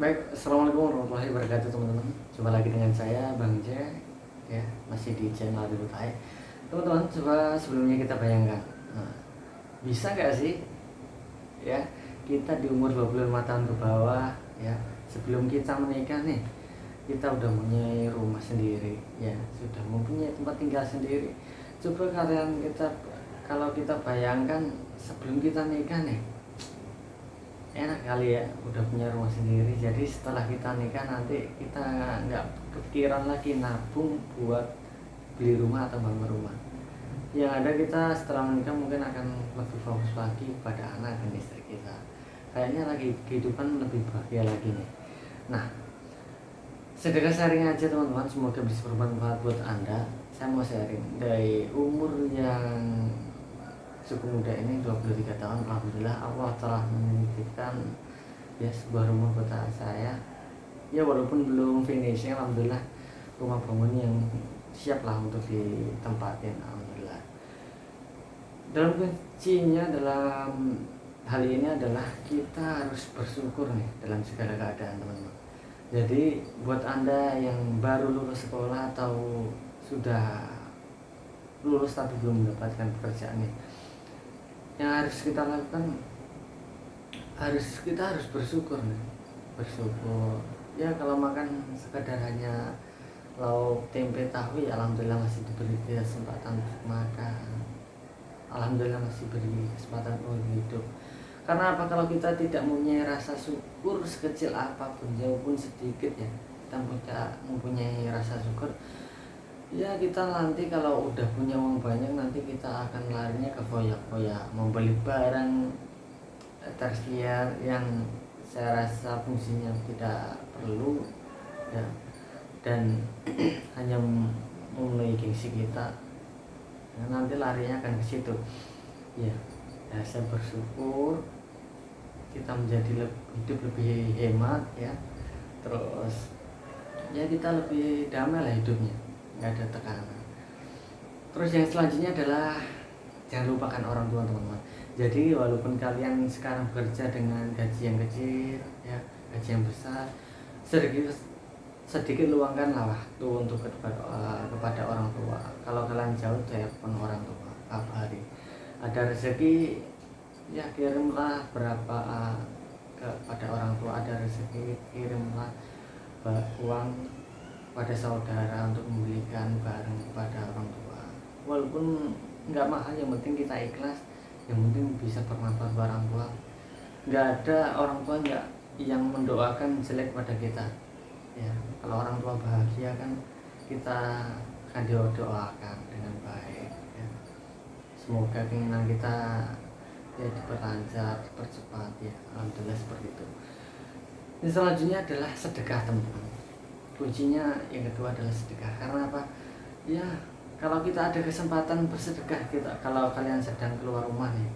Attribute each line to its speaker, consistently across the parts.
Speaker 1: Baik, assalamualaikum warahmatullahi wabarakatuh teman-teman. Coba lagi dengan saya Bang J, ya masih di channel Bibutai. Teman-teman, coba sebelumnya kita bayangkan, nah, bisa nggak sih, ya kita di umur 25 tahun ke bawah, ya sebelum kita menikah nih, kita udah mempunyai rumah sendiri, ya sudah mempunyai tempat tinggal sendiri. Coba kalau kita bayangkan sebelum kita nikah nih, enak kali ya udah punya rumah sendiri. Jadi setelah kita nikah nanti kita nggak kepikiran lagi nabung buat beli rumah atau bangun rumah. Yang ada kita setelah menikah mungkin akan lebih fokus lagi pada anak dan istri kita. Kayaknya lagi kehidupan lebih bahagia lagi nih. Nah, sedekah sharing aja teman-teman, semoga bisa bermanfaat buat Anda. Saya mau sharing dari umur yang cukup muda ini, 23 tahun. Alhamdulillah Allah telah menitipkan ya sebuah rumah buat saya, ya walaupun belum finishing. Alhamdulillah rumah bangun yang siap lah untuk ditempatin. Alhamdulillah. Dalam kuncinya dalam hal ini adalah kita harus bersyukur nih dalam segala keadaan teman-teman. Jadi buat Anda yang baru lulus sekolah atau sudah lulus tapi belum mendapatkan pekerjaan nih, yang harus kita lakukan, kita harus bersyukur nih. Bersyukur ya, kalau makan sekadar hanya lauk tempe tahu ya alhamdulillah masih diberi kesempatan untuk makan, alhamdulillah masih beri kesempatan untuk hidup. Karena apa? Kalau kita tidak mempunyai rasa syukur sekecil apapun, jauh pun sedikit ya, kita mempunyai rasa syukur, ya kita nanti kalau udah punya uang banyak nanti kita akan larinya ke foya-foya, membeli barang tersier yang saya rasa fungsinya tidak perlu ya, dan hanya memenuhi gengsi kita, ya, nanti larinya akan ke situ ya. Saya bersyukur kita menjadi hidup lebih hemat ya, terus ya kita lebih damai lah hidupnya, nggak ada tekanan. Terus yang selanjutnya adalah jangan lupakan orang tua teman-teman. Jadi walaupun kalian sekarang bekerja dengan gaji yang kecil ya, gaji yang besar, sedikit luangkanlah waktu untuk kepada orang tua. Kalau kalian jauh, telepon orang tua, kabari. Ada rezeki ya kirimlah berapa kepada orang tua, ada rezeki kirimlah uang pada saudara untuk membelikan barang kepada orang tua, walaupun nggak mahal, yang penting kita ikhlas, yang penting bisa bermanfaat buat orang tua. Nggak ada orang tua yang mendoakan jelek pada kita ya. Kalau orang tua bahagia kan kita akan didoakan dengan baik ya. Semoga keinginan kita ya diperlancar, dipercepat ya. Alhamdulillah seperti itu. Ini selanjutnya adalah sedekah teman-teman. Kuncinya yang kedua adalah sedekah. Karena apa? Ya kalau kita ada kesempatan bersedekah, kalau kalian sedang keluar rumah nih,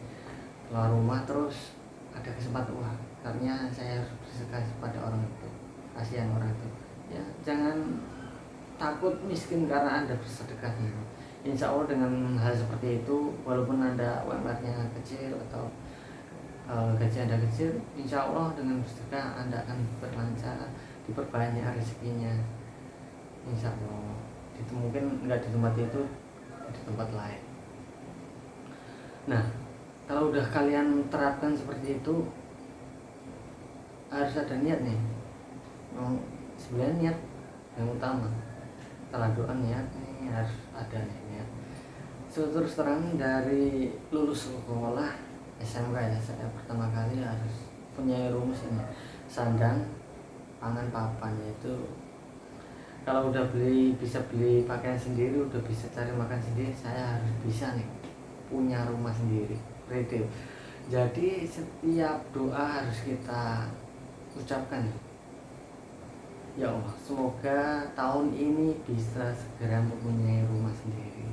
Speaker 1: keluar rumah terus ada kesempatan, wah karena saya harus bersedekah kepada orang itu, kasihan orang itu ya. Jangan takut miskin karena Anda bersedekah gitu. Insya Allah dengan hal seperti itu, walaupun Anda UMR-nya kecil atau gaji Anda kecil, insya Allah dengan bersedekah Anda akan berlancar, diperbanyak rezekinya, insya Allah. Itu mungkin nggak di tempat itu, di tempat lain. Nah, kalau udah kalian terapkan seperti itu, harus ada niat nih. Sebenarnya niat yang utama. Setelah doa, niat nih harus ada nih niat. Terus terang dari lulus sekolah SMK ya, saya pertama kali harus punya rumus ini, sandang, pangan, papan. Yaitu kalau udah bisa beli pakaian sendiri, udah bisa cari makan sendiri, saya harus bisa nih punya rumah sendiri, ready. Jadi setiap doa harus kita ucapkan, ya Allah semoga tahun ini bisa segera mempunyai rumah sendiri,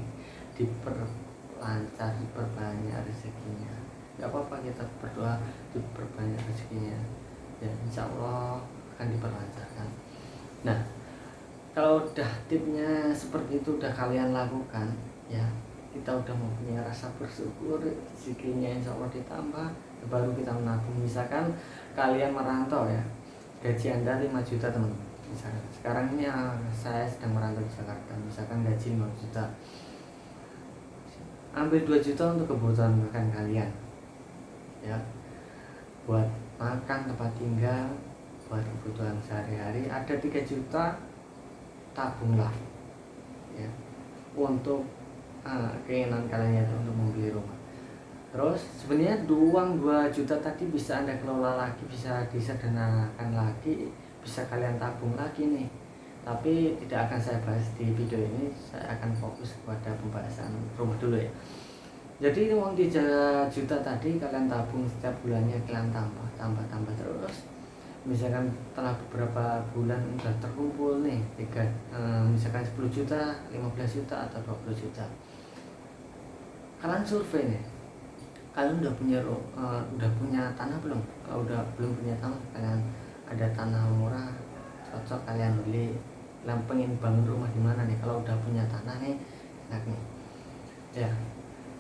Speaker 1: diperlancar, diperbanyak rezekinya. Gak apa-apa kita berdoa diperbanyak rezekinya ya, insya Allah akan diperlancarkan. Nah, kalau udah tipnya seperti itu udah kalian lakukan ya, kita udah mempunyai rasa bersyukur, rezekinya insya Allah ditambah, baru kita menabung. Misalkan kalian merantau ya, gaji Anda 5 juta teman-teman, misalkan sekarang ini saya sedang merantau di Jakarta, misalkan gaji 5 juta, ambil 2 juta untuk kebutuhan makan kalian ya, buat makan, tempat tinggal, buat kebutuhan sehari-hari. Ada 3 juta tabunglah ya, untuk keinginan kalian itu untuk membeli rumah. Terus sebenarnya uang 2 juta tadi bisa Anda kelola lagi, bisa disederhanakan lagi, bisa kalian tabung lagi nih. Tapi tidak akan saya bahas di video ini, saya akan fokus kepada pembahasan rumah dulu ya. Jadi uang 3 juta tadi kalian tabung setiap bulannya, kalian tambah terus. Misalkan setelah beberapa bulan udah terkumpul nih misalkan 10 juta, 15 juta atau 20 juta. Kalian survei nih, kalian udah punya tanah belum? Kalau belum punya tanah, kalian ada tanah murah cocok kalian beli. Kalian pengen bangun rumah di mana nih? Kalau udah punya tanah nih, enak nih ya.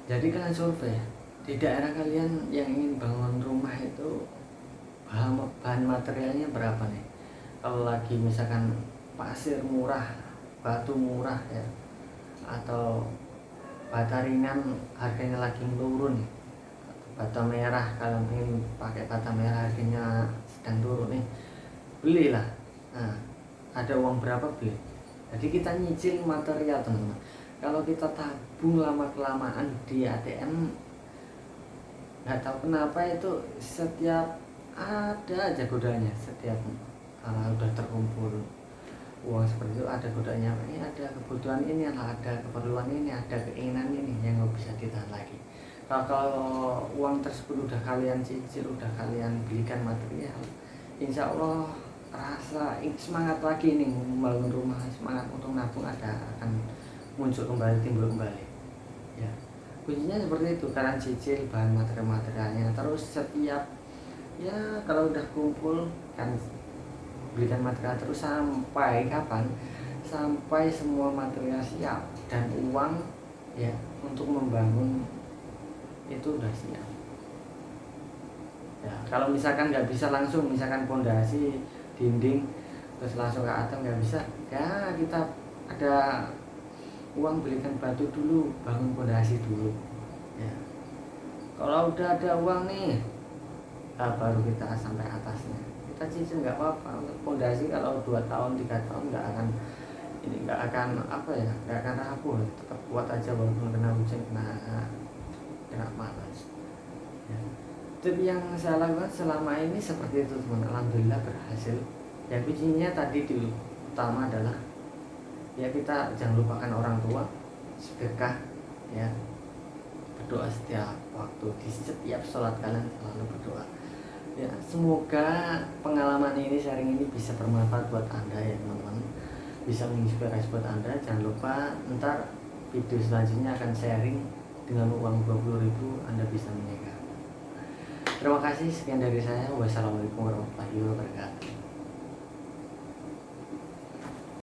Speaker 1: Jadi kalian survei di daerah kalian yang ingin bangun rumah itu bahan materialnya berapa nih? Kalau lagi misalkan pasir murah, batu murah ya, atau bata ringan harganya lagi menurun, bata merah kalau ingin pakai bata merah harganya sedang turun nih, belilah. Nah, ada uang berapa beli. Jadi kita nyicil material teman-teman. Kalau kita tabung lama-kelamaan di ATM, nggak tahu kenapa itu setiap ada aja godanya. Setiap udah terkumpul uang seperti itu ada godanya, ini ada kebutuhan ini, ada keperluan ini, ada keinginan ini yang nggak bisa ditahan lagi. Kalau uang tersebut udah kalian cicil, udah kalian belikan material, insya Allah rasa semangat lagi nih membangun rumah, semangat untuk nabung akan muncul kembali, timbul kembali ya. Kuncinya seperti itu, kalian cicil bahan materialnya, terus setiap ya kalau udah kumpul kan belikan material terus sampai kapan? Sampai semua material siap dan uang ya untuk membangun itu udah siap ya. Kalau misalkan nggak bisa langsung, misalkan pondasi, dinding terus langsung ke atap nggak bisa ya, kita ada uang belikan batu dulu, bangun pondasi dulu ya. Kalau udah ada uang nih baru kita sampai atasnya, kita cicil nggak apa-apa. Untuk pondasi kalau 2 tahun 3 tahun nggak akan nggak akan rapuh, tetap kuat aja walaupun kena hujan, kena panas ya. Itu yang saya lakukan selama ini seperti itu teman, alhamdulillah berhasil. Yang kuncinya tadi utama adalah ya kita jangan lupakan orang tua, sedekah ya, berdoa setiap waktu, di setiap sholat kalian selalu berdoa ya. Semoga pengalaman ini, sharing ini bisa bermanfaat buat Anda ya teman-teman, bisa menginspirasi buat Anda. Jangan lupa ntar video selanjutnya akan sharing dengan uang 20.000 Anda bisa menikah. Terima kasih, sekian dari saya. Wassalamualaikum warahmatullahi wabarakatuh.